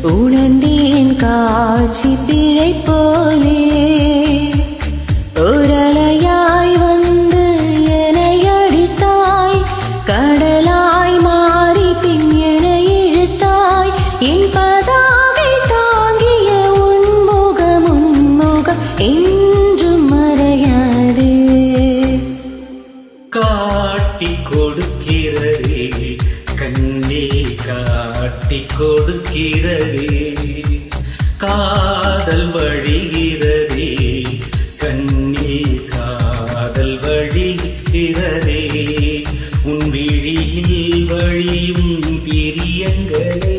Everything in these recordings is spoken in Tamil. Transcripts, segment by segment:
உணர்ந்தேன் காட்சி பிழை போலே ஓரலையாய் வந்து என்னை அடித்தாய் கடலாய் மாறி பின் என்னை இழுத்தாய் என் பதாகை தாங்கிய உன்முகம் என்றும் மறையாது காட்டி கொடுக்கிறதே கண்ணே காட்டி கொடுக்கிறதே காதல் வழிகிறதே கண்ணே காதல் வழிகிறதே உன் விழியில் வழியும் பிரியங்களை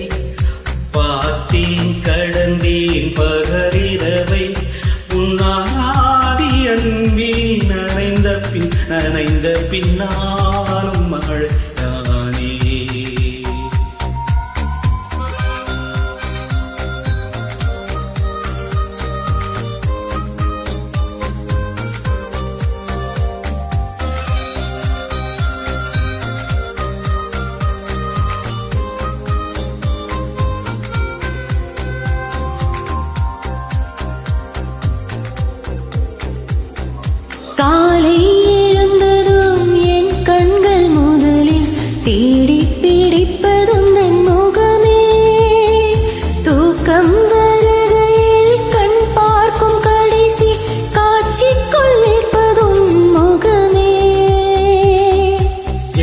பார்த்தேன் கடந்தேன் பகலிரவை உன்னாதி அன்பின் நனைந்த பின்னாலும் மழையானே காலை எழுந்ததும் என் கண்கள் முதலில் தேடி பிடிப்பதும் தன் முகமே தூக்கம் வருகையில் கண் பார்க்கும் கடைசி காட்சிக்குள் நிற்பதும் முகமே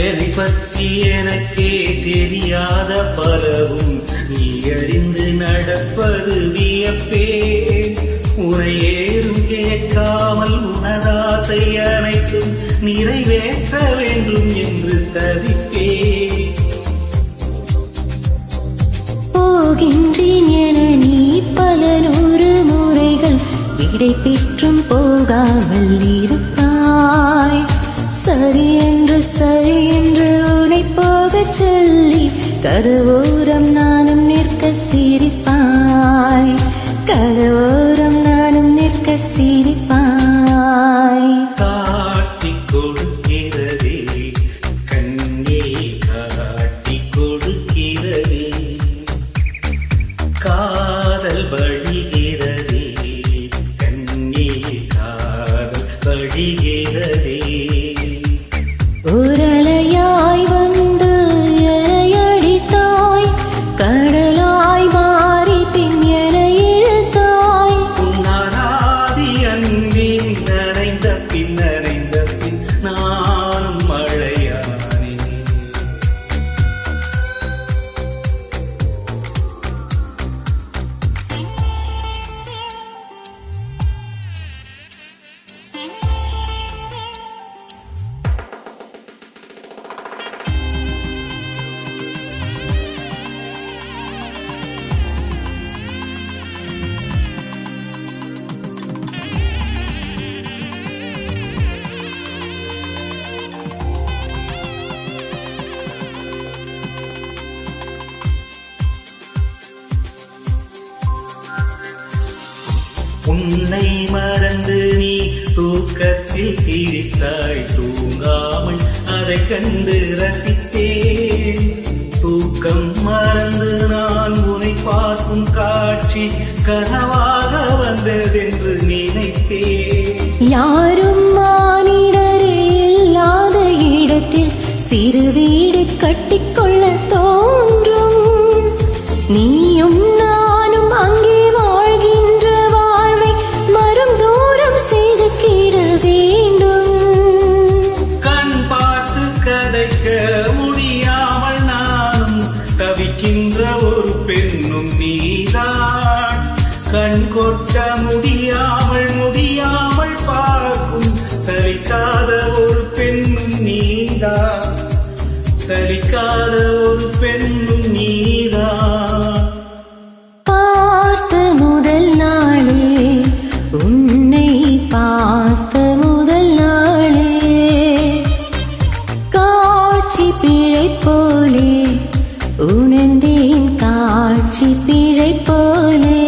என்னை பற்றி எனக்கே தெரியாத பலவும் நீ அறிந்து நடப்பது வியப்பே உனை ஏறும் கேட்காமல் உனதாசை அனைத்தும் நிறைவேற்ற வேண்டும் என்று தவிப்பே போகின்றேன் என நீ பல நூறு முறைகள் விடை பெற்றும் போகாமல் இருப்பாய் சரி என்று உன்னை போகச் சொல்லி கதவோரம் நானும் நிற்க சிரிப்பாய் கதவோரம் நானும் நிற்க சிரிப்பாய் காட்டி கொடுக்கிறதே கண்ணே காட்டி கொடுக்கிறதே காதல் வழிகிறதே கண்ணே காதல் வழிகிறதே ஓரலையாய் வந்து என்னை அடித்தாய் கடலாய் மாறி பின் என்னை இழுத்தாய் உன்னாதி அன்பின் நனைந்த பின் நானும் மழையானே உன்னை மறந்து நீ தூக்கத்தில் சிரித்தாய் தூங்காமல் அதை கண்டு ரசித்தேன் தூக்கம் மறந்து நான் உன்னை பார்க்கும் காட்சி கனவாக வந்ததென்று நினைத்தேன் யாரும் மானிடரே இல்லாத இடத்தில் சிறு வீடு கட்டிக்கொள்ள தோன்றும் நீயும் நானும் அங்கே வாழ்கின்ற வாழ்வை மரம் தூரம் செய்து கிட வேண்டும் கண் பார்த்து கதைக்க முடியாமல் நானும் தவிக்கின்ற ஒரு பெண்ணும் நீதான் கண் கொட்ட முடியாமல் பார்க்கும் சலிக்காத ஒரு பெண்ணும் நீதான் சலிக்காத ஒரு பெண்ணும் நீதான் பார்த்த முதல் நாளே உன்னை பார்த்த முதல் நாளே காட்சி பிழை போலே உணர்ந்தேன் காட்சி பிழை போலே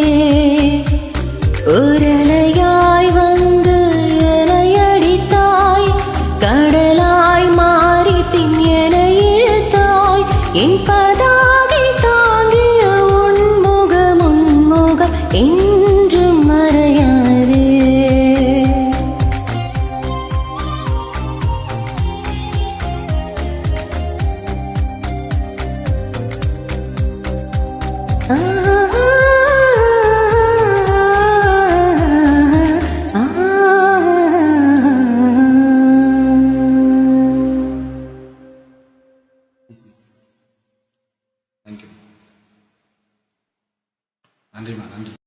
ஓரலையாய் வந்து என்னை அடித்தாய் கடலாய் மாறி பின் என்னை இழுத்தாய் என் பதாகை தாங்கிய உன் முகம் தேங்க்யூ. நன்றிம்மா, நன்றி.